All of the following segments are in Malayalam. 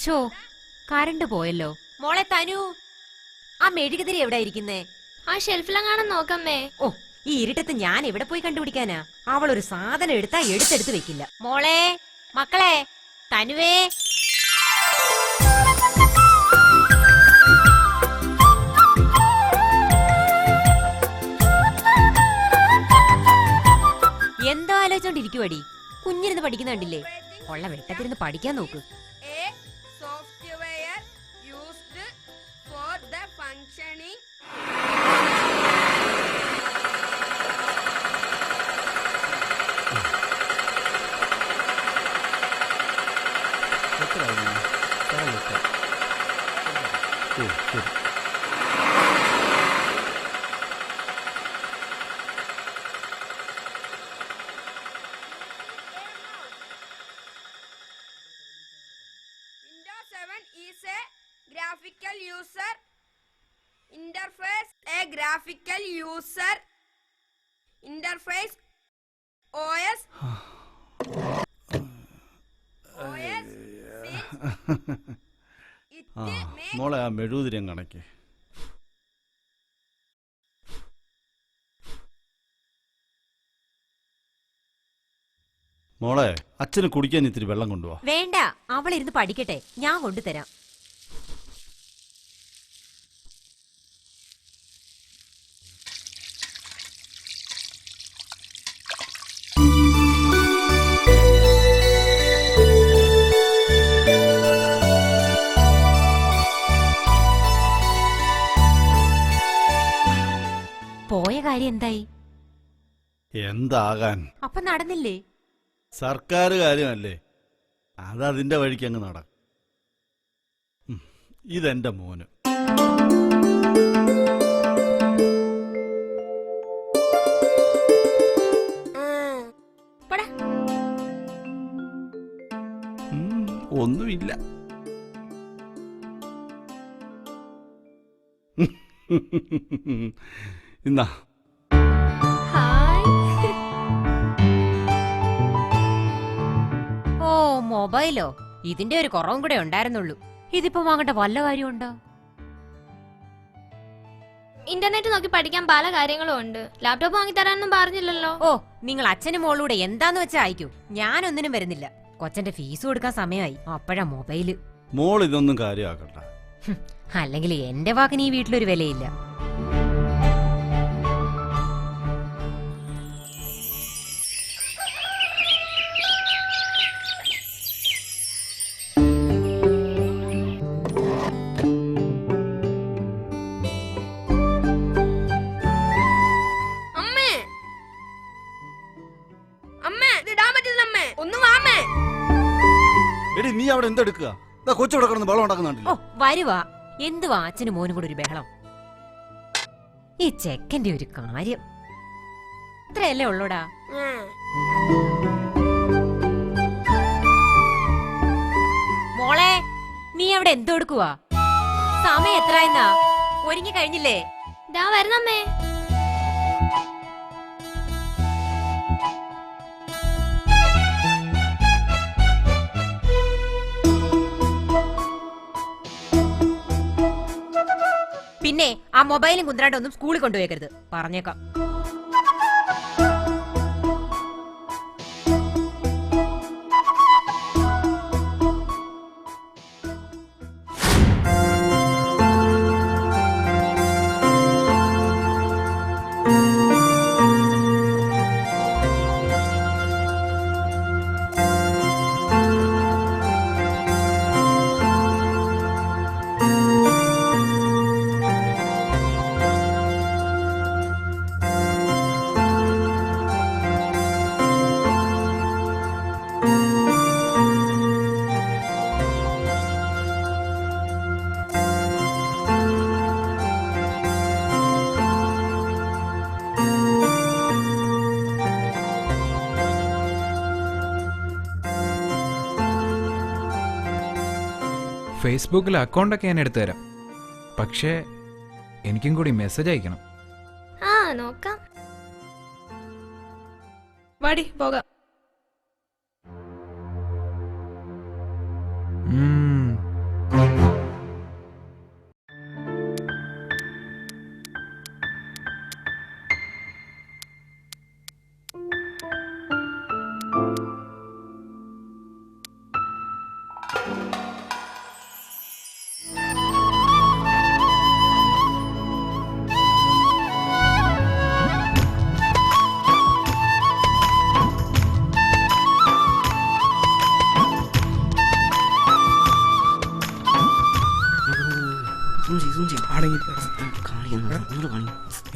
ഷോ കറണ്ട് പോയല്ലോ. മോളെ തനു, ആ മെഴുകുതിരി എവിടെ ഇരിക്കുന്നേ? ആ ഷെൽഫിലെങ്ങാനും നോക്കമ്മേ. ഓ, ഈ ഇരുട്ടത്ത് ഞാൻ എവിടെ പോയി കണ്ടുപിടിക്കാനാ? അവൾ ഒരു സാധനം എടുത്താ എടുത്തെടുത്ത് വെക്കില്ല. മോളെ, മക്കളെ, തനുവേ. എന്താ ആലോചിച്ചോണ്ടിരിക്കുവടി? കുഞ്ഞിരുന്ന് പഠിക്കുന്ന കണ്ടില്ലേ? ഉള്ള വെട്ടത്തിരുന്ന് പഠിക്കാൻ നോക്ക്. Graphical user interface, a graphical user interface, OS മോളെ ആ മെഴുകുതിരിയും കണക്ക്. മോളെ, അച്ഛന് കുടിക്കാൻ ഇത്തിരി വെള്ളം കൊണ്ടുപോവാ. വേണ്ട, അവളിരുന്ന് പഠിക്കട്ടെ, ഞാൻ കൊണ്ടുതരാം. പോയ കാര്യം എന്തായി? എന്താകാൻ? അപ്പൊ നടന്നില്ലേ? സർക്കാർ കാര്യമല്ലേ, അതതിന്റെ വഴിക്ക് അങ്ങ് നടക്കും. ഇതെന്റെ മോന്. ഒന്നുമില്ല. ഇന്നാ ഓ, മൊബൈലോ? ഇതിന്റെ ഒരു കുറവും കൂടെ ഉണ്ടായിരുന്നുള്ളൂ. ഇതിപ്പോ വാങ്ങേണ്ട വല്ല കാര്യമുണ്ടോ? ഇന്റർനെറ്റ് നോക്കി പഠിക്കാൻ പല കാര്യങ്ങളും ഉണ്ട്. ലാപ്ടോപ്പ് വാങ്ങി തരാനൊന്നും പറഞ്ഞില്ലല്ലോ. ഓ, നിങ്ങൾ അച്ഛനും മോളൂടെ എന്താന്ന് വെച്ചാ അയക്കൂ. ഞാനൊന്നിനും വരുന്നില്ല. കൊച്ചന്റെ ഫീസ് കൊടുക്കാൻ സമയമായി, അപ്പഴാ മൊബൈല്. മോൾ ഇതൊന്നും കാര്യമാക്കണ്ട. അല്ലെങ്കിൽ എന്റെ വാക്കിന് ഈ വീട്ടിലൊരു വിലയില്ല. എടി, നീ അവിടെ എന്തെടുക്കുക? കൊച്ചവിടെ കിടന്ന് ബഹളം ഉണ്ടാക്കുന്നുണ്ടല്ലോ. ഓ, വരുവാ. എന്തുവാ അച്ഛനും മോനും കൂടെ ഒരു ബഹളം? ഈ ചെക്കന്റെ ഒരു കാര്യം ഇത്രയല്ലേ ഉള്ളൂടാ. മോളെ, നീ അവിടെ എന്തെടുക്കുവാ? സമയം എത്രയെന്നാ? ഒരുങ്ങി കഴിഞ്ഞില്ലേ? ദാ വരുന്നമ്മേ. പിന്നെ ആ മൊബൈലും കുന്ത്രാണ്ടൊന്നും സ്കൂളിൽ കൊണ്ടുപോയേക്കരുത്, പറഞ്ഞേക്കാം. ഫേസ്ബുക്കിൽ അക്കൗണ്ടൊക്കെ ഞാൻ എടുത്തു തരാം. പക്ഷേ എനിക്കും കൂടി മെസ്സേജ് അയക്കണം. ആ, നോക്കാം. വാടി പോകാം.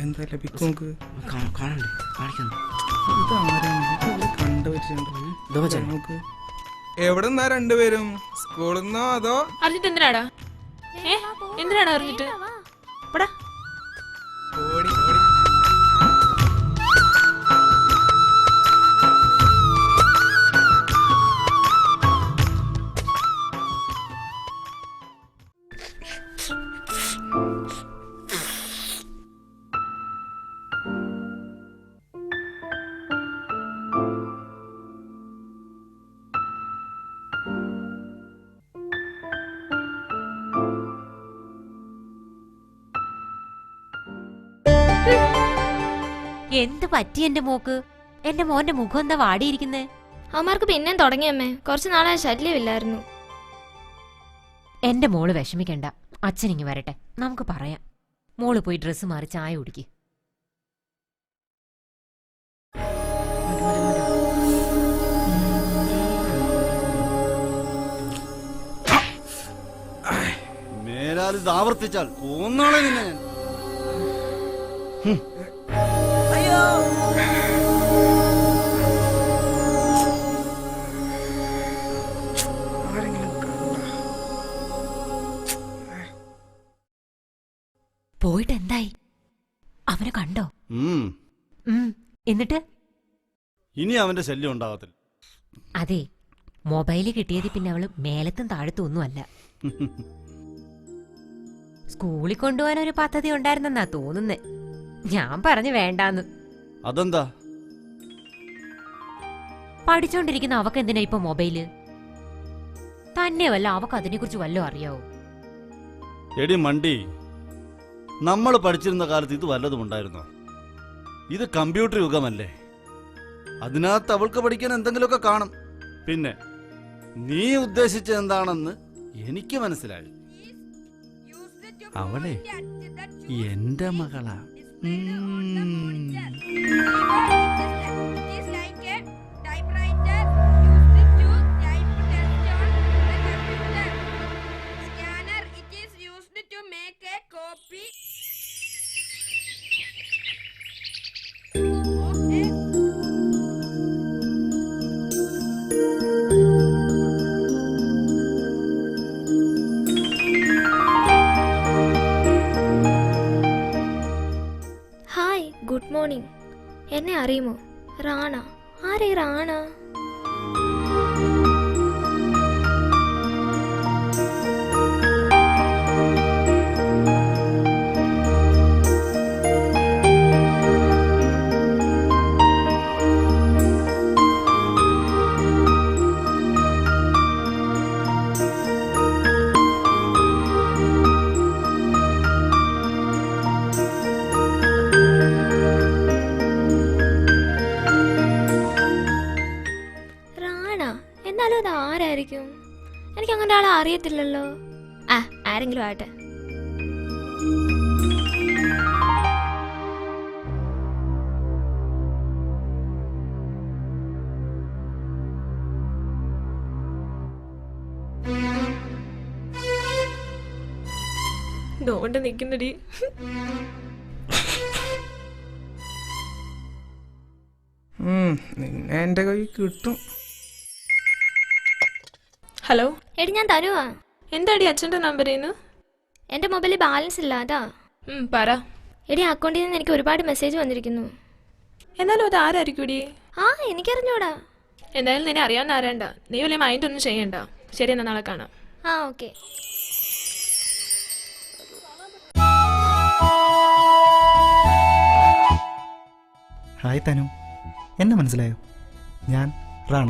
എന്താ ലഭിക്കും നമുക്ക് നമുക്ക് എവിടെ നിന്നാ രണ്ടുപേരും സ്കൂളിൽ നിന്നോ അതോ അറിഞ്ഞിട്ട് എന്തിനാടാ എന്തിനാടാ അറിഞ്ഞിട്ട് പടാ ഓടി ഓടി എന്ത് പറ്റി എന്റെ മോക്ക്? എന്റെ മോന്റെ മുഖം എന്താ വാടിയിരിക്കുന്നേ? അവന്മാർക്ക് പിന്നെയും തുടങ്ങിയമ്മേ, കുറച്ചു നാളെ ശല്യമില്ലായിരുന്നു. എന്റെ മോള് വിഷമിക്കണ്ട, അച്ഛനിങ്ങി വരട്ടെ, നമുക്ക് പറയാം. മോള് പോയി ഡ്രസ്സ് മാറി ചായ കുടിക്ക്. മേലാൽ ഇത് ആവർത്തിച്ചാൽ കൊന്നാളെ നിന്നെ ഞാൻ. പോയിട്ട് എന്തായി? അവനെ കണ്ടോ? എന്നിട്ട് ഇനി അവന്റെ ശല്യം ഉണ്ടാകത്തില്ല. അതെ, മൊബൈല് കിട്ടിയത് പിന്നെ അവള് മേലത്തും താഴത്തും ഒന്നുമല്ല. സ്കൂളിൽ കൊണ്ടുപോകാൻ ഒരു പദ്ധതി ഉണ്ടായിരുന്നെന്നാ തോന്നുന്നേ. ഞാൻ പറഞ്ഞു വേണ്ടാന്ന്. അതെന്താ? പഠിച്ചോണ്ടിരിക്കുന്ന അവക്ക് എന്തിനാ ഇപ്പൊ മൊബൈല്? തന്നെയല്ല, അവക്ക് അതിനെക്കുറിച്ച് വല്ലതും അറിയാവോ? എടി മണ്ടി, നമ്മൾ പഠിച്ചിരുന്ന കാലത്ത് ഇത് വല്ലതും ഉണ്ടായിരുന്നോ? ഇത് കമ്പ്യൂട്ടർ യുഗമല്ലേ, അതിനകത്ത് അവൾക്ക് പഠിക്കാൻ എന്തെങ്കിലുമൊക്കെ കാണും. പിന്നെ നീ ഉദ്ദേശിച്ചത് എന്താണെന്ന് എനിക്ക് മനസ്സിലായി. അവളെ എന്റെ മകളാ. Good morning. എന്നെ അറിയുമോ? റാണ. ആരേ റാണ? എന്നാലും അത് ആരായിരിക്കും? എനിക്ക് അങ്ങനെ ആളെ അറിയത്തില്ലല്ലോ. ആരെങ്കിലും ആട്ടെ. ഇതുകൊണ്ട് നിക്കുന്നടി. നിന്നെ എന്റെ കൈ കിട്ടും. ഹലോ എടി, ഞാൻ തരുവാ. എന്താടി അച്ഛൻ്റെ നമ്പറിന്ന്? എൻ്റെ മൊബൈലിൽ ബാലൻസ് ഇല്ല, അതാ. പറ. എടി, അക്കൗണ്ടിൽ നിന്ന് എനിക്ക് ഒരുപാട് മെസ്സേജ് വന്നിരിക്കുന്നു. എന്നാലും അത് ആരായിരിക്കൂടി? എനിക്കറിഞ്ഞൂടാ. എന്തായാലും നിന്നെ അറിയാവുന്ന ആരാണ്ട. നീ വലിയ മൈൻഡ് ഒന്നും ചെയ്യണ്ട. ശരി, എന്നാ നാളെ കാണാം. ഓക്കെ. ഹായ് തനു, എന്നെ മനസ്സിലായോ? ഞാൻ റാണ.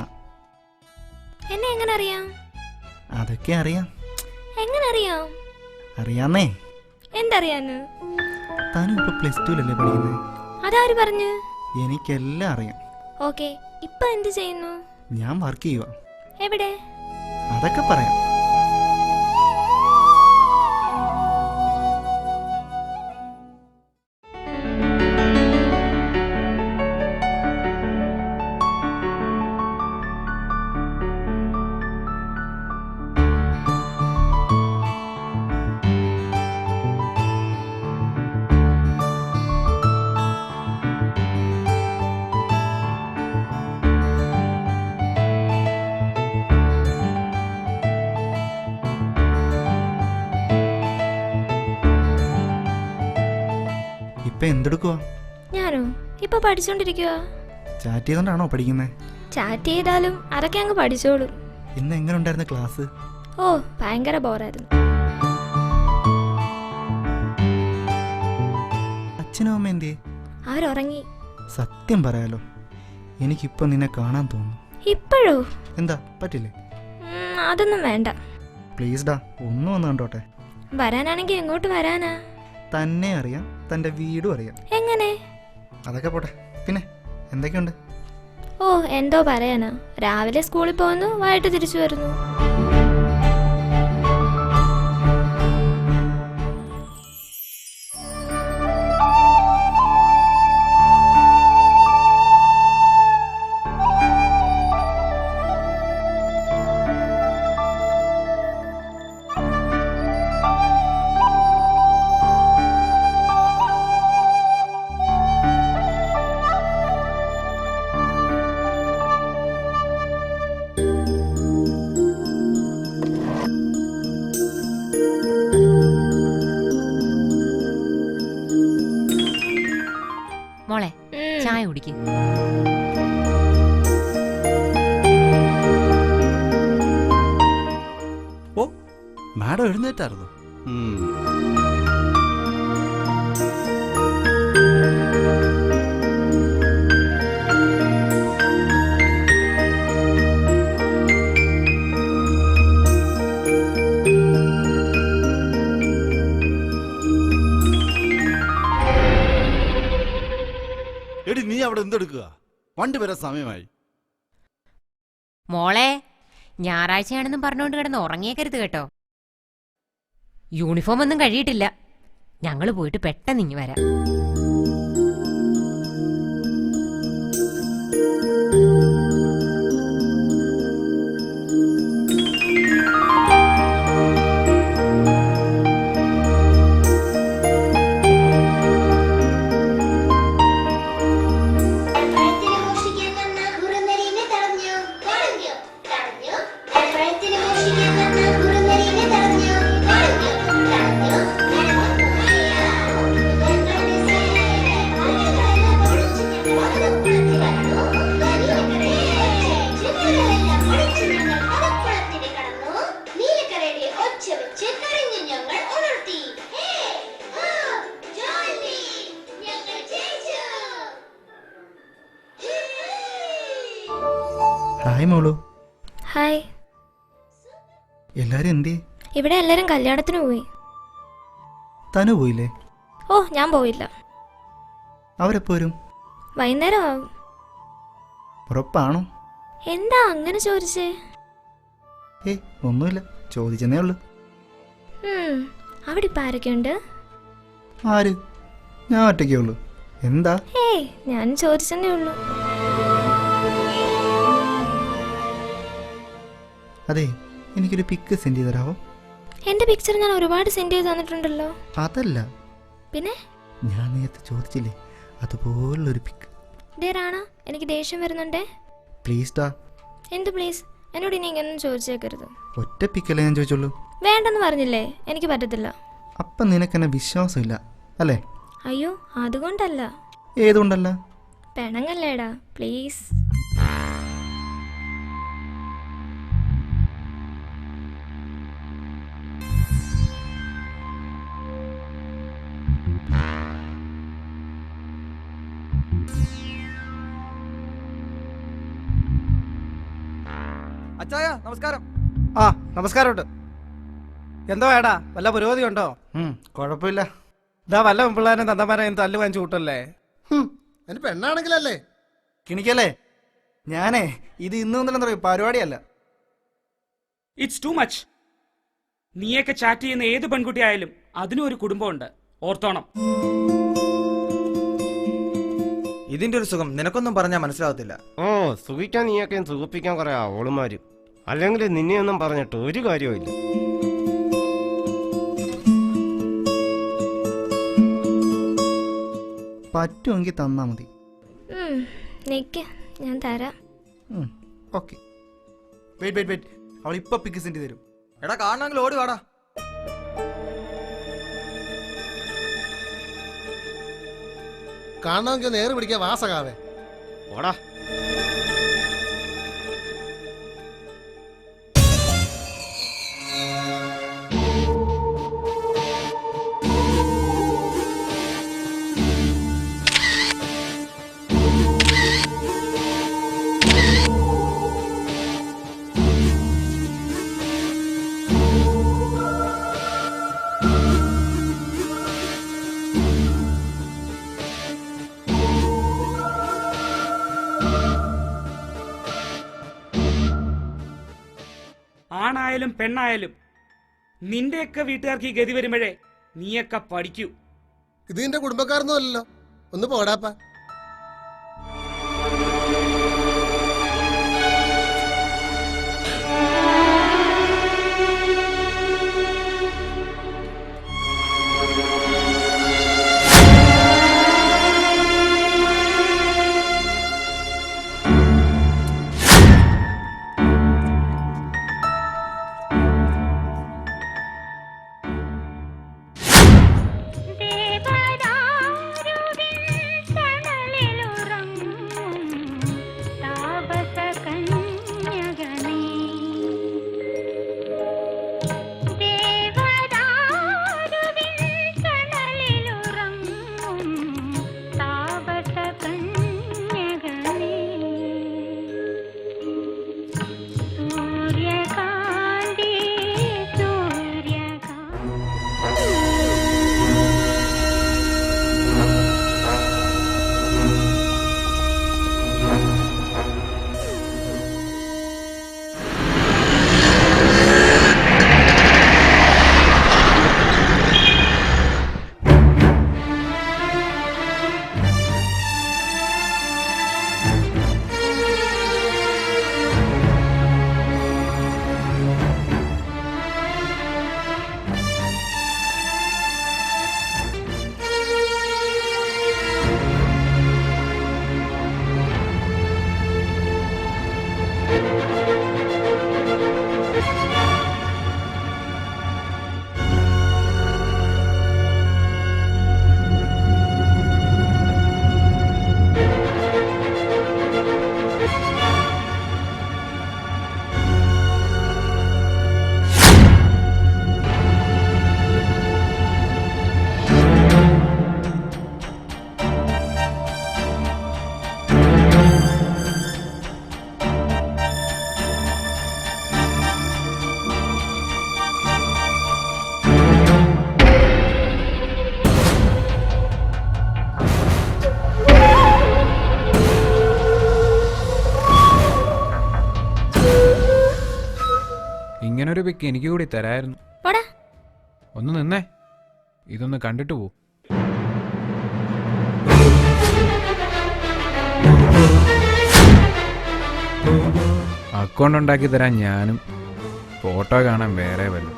എന്നെ എങ്ങനെ അറിയാം? അതൊക്കെ അറിയാം. എങ്ങനെ അറിയാം? അറിയാന്നേ. എന്തറിയാന്ന്? തനു ഇപ്പൊ +2 പഠിക്കുന്നത്. അതാര് പറഞ്ഞു? എനിക്കെല്ലാം അറിയാം. ഓക്കെ, ഇപ്പൊ എന്ത് ചെയ്യുന്നു? ഞാൻ വർക്ക് ചെയ്യുക. എവിടെ? അതൊക്കെ പറയാം. ഇപ്പൊ എന്തെടുക്കുവാ? ഞാനോ ഇപ്പൊ പഠിച്ചോണ്ടിരിക്കുക. ചാറ്റ് ചെയ്തോണ്ടാണോ പഠിക്കുന്നത്? ചാറ്റ് ചെയ്താലും അതൊക്കെ അങ്ങ് പഠിച്ചോളും. ഇന്ന് എങ്ങനെ ഉണ്ടായിരുന്നു ക്ലാസ്? ഓ ഭയങ്കര ബോറായിരുന്നു. അച്ഛനും അമ്മ എന്തിയെ? അവരുറങ്ങി. സത്യം പറയാലോ, എനിക്കിപ്പോ നിന്നെ കാണാൻ തോന്നുന്നു. ഇപ്പോഴോ? എന്താ പറ്റില്ലേ? അതൊന്നും വേണ്ട. പ്ലീസ് ഡാ, ഒന്നും ഒന്ന് കണ്ടോട്ടെ. വരാനാണെങ്കിൽ എങ്ങോട്ട് വരാനാ? തന്നെ അറിയാം, തൻ്റെ വീടും അറിയാം. എങ്ങനെ? അതൊക്കെ പോട്ടെ. പിന്നെ എന്തൊക്കെയുണ്ട്? ഓ എന്തോ പറയാനാ. രാവിലെ സ്കൂളിൽ പോകുന്നു, വൈകിട്ട് തിരിച്ചു വരുന്നു. മോളെ ചായ കുടിക്ക്. ഓ മാഡം എഴുന്നേറ്റായിരുന്നു. എടി നീ അവിടെ എന്തെടുക്കുക? വണ്ടി വരാൻ സമയമായി. മോളെ ഞായറാഴ്ചയാണെന്നും പറഞ്ഞുകൊണ്ട് കിടന്ന് ഉറങ്ങിയേക്കരുത് കേട്ടോ. യൂണിഫോം ഒന്നും കഴിയിട്ടില്ല. ഞങ്ങൾ പോയിട്ട് പെട്ടെന്ന് ഇങ്ങ് വരാം. ഹായ് മോളു. ഹായ്. എല്ലാരും എന്തി? ഇവിടെ എല്ലാരും കല്യാണത്തിന് പോയി. തനു പോയില്ലേ? ഓ ഞാൻ പോയില്ല. അവരെപ്പോ വരും? വൈകുന്നേരം ആവും. ഉറപ്പാണോ? എന്താ അങ്ങനെ ചോദിച്ചേ? ഒന്നുമില്ല, ചോദിച്ചെന്നേ ഉള്ളു. അവിടെ ഇപ്പൊ ആരൊക്കെയുണ്ട്? ആര്? ഞാൻ ഒറ്റയ്ക്കേ ഉള്ളു. എന്താ? ഞാൻ ചോദിച്ചെന്നേ ഉള്ളു. അതെ, എനിക്കൊരു പിക്ക് സെൻഡ് ചെയ്ത് തരാമോ? എന്റെ പിക്ചർ ഞാൻ ഒരുപാട് സെൻഡ് ചെയ്ത് തന്നിട്ടുണ്ടല്ലോ. അതല്ല, പിന്നെ ഞാൻ നേരത്തെ ചോദിച്ചില്ലേ, അതുപോലുള്ളൊരു പിക്ക്. റാണ, എനിക്ക് ദേഷ്യം വരുന്നുണ്ടേ. പ്ലീസ് ഡാ. എന്ത് പ്ലീസ്? എന്നോട് ഇനി ഇങ്ങനൊന്നും ചോദിച്ചേക്കരുത്. ഒറ്റ പിക്കല്ലേ ഞാൻ ചോദിച്ചുള്ളൂ. വേണ്ടെന്ന് പറഞ്ഞില്ലേ, എനിക്ക് പറ്റത്തില്ല. അപ്പം നിനക്കെന്നെ വിശ്വാസമില്ല അല്ലേ? അയ്യോ അതുകൊണ്ടല്ല. ഏതുകൊണ്ടല്ല? പെണങ്ങല്ലേടാ, പ്ലീസ്. അച്ചായ നമസ്കാരം. ആ നമസ്കാരമുണ്ട്. എന്തോ ഏടാ, വല്ല പുരോഗതി ഉണ്ടോ? കുഴപ്പമില്ല. ഇതാ വല്ല പിള്ളേരെ തന്തമാരെ തല്ല് വാങ്ങിച്ചു കൂട്ടല്ലേ. എന്റെ പെണ്ണാണെങ്കിലല്ലേ കിണിക്കല്ലേ? ഞാനേ ഇത് ഇന്നൊന്നും പറയും പരിപാടിയല്ല. It's too much. നീയൊക്കെ ചാറ്റ് ചെയ്യുന്ന ഏത് പെൺകുട്ടി ആയാലും അതിനും ഒരു കുടുംബമുണ്ട്, ഓർത്തോണം. ഇതിന്റെ ഒരു സുഖം നിനക്കൊന്നും പറഞ്ഞാൽ മനസ്സിലാവത്തില്ല. സുഖിക്കാൻ നീയൊക്കെ സുഖിപ്പിക്കാൻ കുറെ ഓളുമാര്, അല്ലെങ്കിൽ നിന്നെയൊന്നും പറഞ്ഞിട്ട് ഒരു കാര്യവും ഇല്ല. പറ്റുമെങ്കിൽ തന്നാ മതി. നിക്ക്, ഞാൻ തരാം. ഓക്കെ. വെയിറ്റ്, അവൾ ഇപ്പൊ പിക്ക് സെൻഡ് തരും. എടാ കാണണമെങ്കിൽ ഓടി വാടാ. കാണണമെങ്കിൽ നേരെ പിടിക്കാൻ വാസകാവേ. ഓടാ. ആണായാലും പെണ്ണായാലും നിന്റെയൊക്കെ വീട്ടുകാർക്ക് ഈ ഗതി വരുമ്പോഴേ നീയൊക്കെ പഠിക്കൂ. ഇത് നിന്റെ കുടുംബക്കാരൊന്നും അല്ലല്ലോ, ഒന്ന് പോടാപ്പാ. ഇങ്ങനൊരു പിക്ക് എനിക്ക് കൂടി തരായിരുന്നു. പോടാ. ഒന്ന് നിന്നേ, ഇതൊന്ന് കണ്ടിട്ട് പോ. അക്കൗണ്ട് ഉണ്ടാക്കി തരാൻ ഞാനും, ഫോട്ടോ കാണാൻ വേറെ വല്ലതും.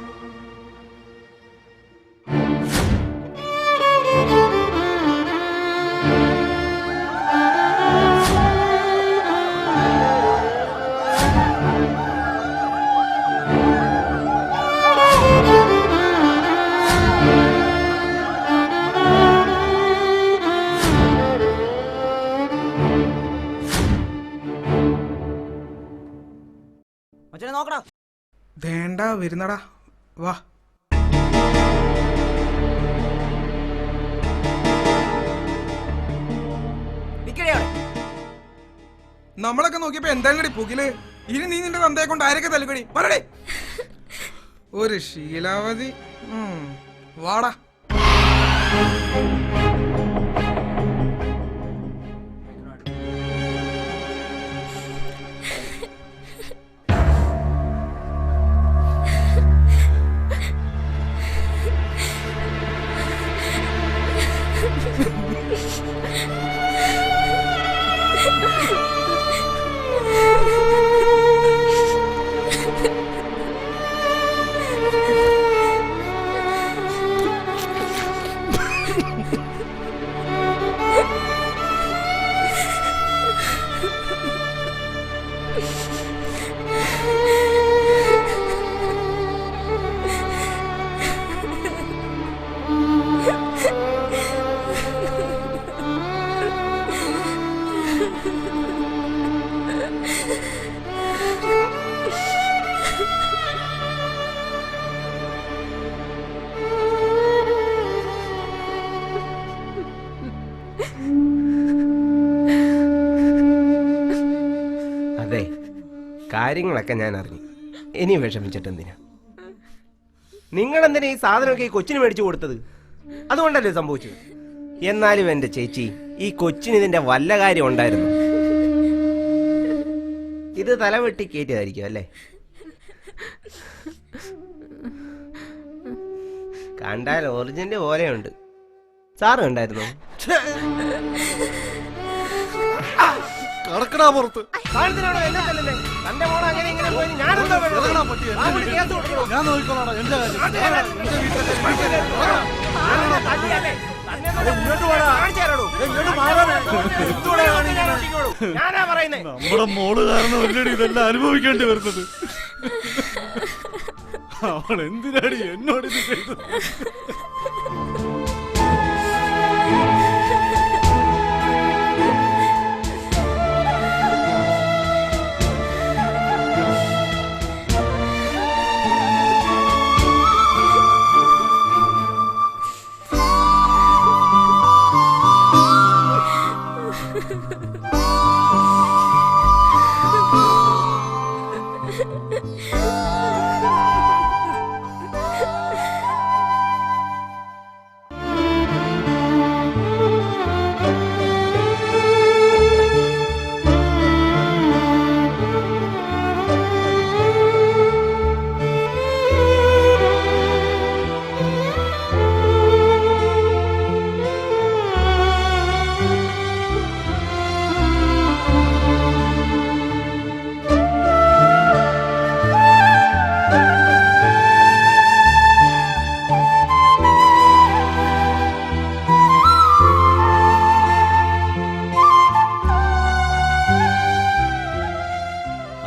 വേണ്ട വരുന്നടാ, വാ. നമ്മളൊക്കെ നോക്കിയപ്പോ എന്തായാലും പുകില്. ഇനി നീ നിന്റെ തന്തയെ കൊണ്ട് ആരൊക്കെ തല്ലുകടി പറയടേ. ഒരു ശീലാവതി. വാടാ. കാര്യങ്ങളൊക്കെ ഞാൻ അറിഞ്ഞു. ഇനി വിഷമിച്ചിട്ട് എന്തിനാ? നിങ്ങളെന്തിനാ ഈ സാധനമൊക്കെ ഈ കൊച്ചിന് മേടിച്ചു കൊടുത്തത്? അതുകൊണ്ടല്ലേ സംഭവിച്ചത്. എന്നാലും എൻ്റെ ചേച്ചി, ഈ കൊച്ചിന് ഇതിന്റെ വല്ല കാര്യം ഉണ്ടായിരുന്നു. ഇത് തലവെട്ടി കയറ്റിയതായിരിക്കും അല്ലേ? കണ്ടാൽ ഒറിജിനൽ പോലെയുണ്ട്. സാറ് കണ്ടായിരുന്നോ? കടക്കടാ പുറത്ത്. തന്റെ മോളെ അങ്ങനെ ഇങ്ങനെ പോയി ഞാനെന്താ ഞാൻ നോക്കിക്കോളാം. എന്റെ ഞാനാ പറയുന്നേ. നമ്മുടെ മോള് കാരണം ഒല്ലടി ഇതെല്ലാം അനുഭവിക്കേണ്ടി വരുന്നത്. അവൾ എന്തിനാടി എന്നോട് ഇത് ചെയ്തത്?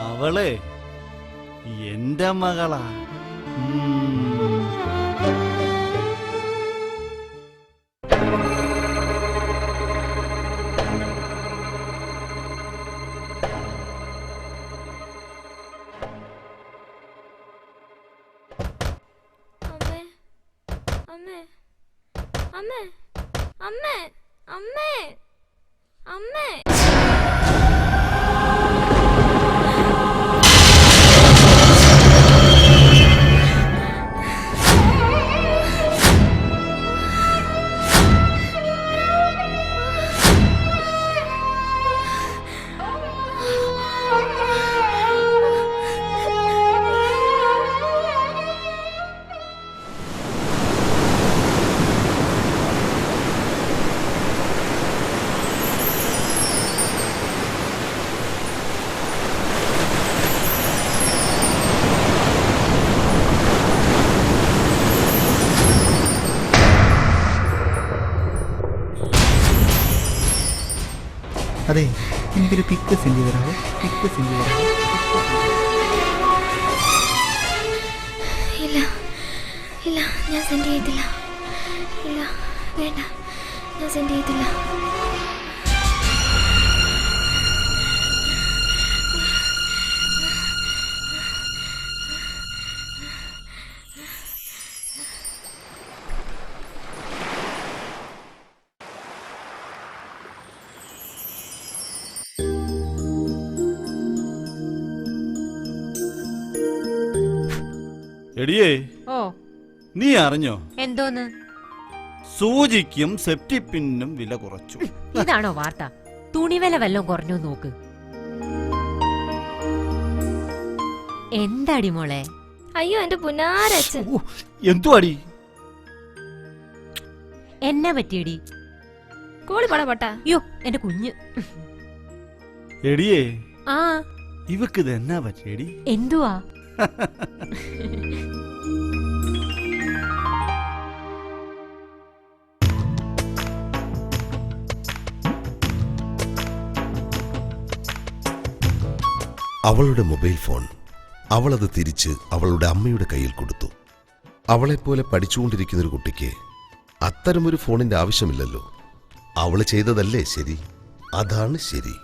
അവളെ എന്റെ മകളാ. അമ്മേ അമ്മേ അമ്മേ അമ്മേ അമ്മേ. അതെ, എനിക്കൊരു പിക്ക് സെൻഡ് ചെയ്ത് തരാമോ? പിക്ക് സെൻഡ് ചെയ്ത് തരാമോ? ഇല്ല ഇല്ല, ഞാൻ സെൻഡ് ചെയ്തില്ല. ഇല്ല, വേണ്ട, ഞാൻ സെൻഡ് ചെയ്തില്ല. എടിയേ, ഓ നീ അറിഞ്ഞോ? എന്തോന്ന്? സൂചിക്കും സെപ്റ്റിപ്പിനും വില കുറച്ചു. ഇതാണോ വാർത്ത? തുണിവില വല്ലതും കുറഞ്ഞു നോക്ക്. എന്താടി മോളെ? അയ്യോ, എന്റെ പുനാരച്ഛൻ. എന്തുവാടി? എന്നാ പറ്റിയടി? കോളി പട പൊട്ടാ. അയ്യോ, എന്റെ കുഞ്ഞ്. എടിയേ, ആ ഇവക്ക് ഇത് എന്നാ പറ്റിയടി? എന്തുവാ? അവളുടെ മൊബൈൽ ഫോൺ അവളത് തിരിച്ച് അവളുടെ അമ്മയുടെ കയ്യിൽ കൊടുത്തു. അവളെപ്പോലെ പഠിച്ചുകൊണ്ടിരിക്കുന്നൊരു കുട്ടിക്ക് അത്തരമൊരു ഫോണിന്റെ ആവശ്യമില്ലല്ലോ. അവള് ചെയ്തതല്ലേ ശരി? അതാണ് ശരി.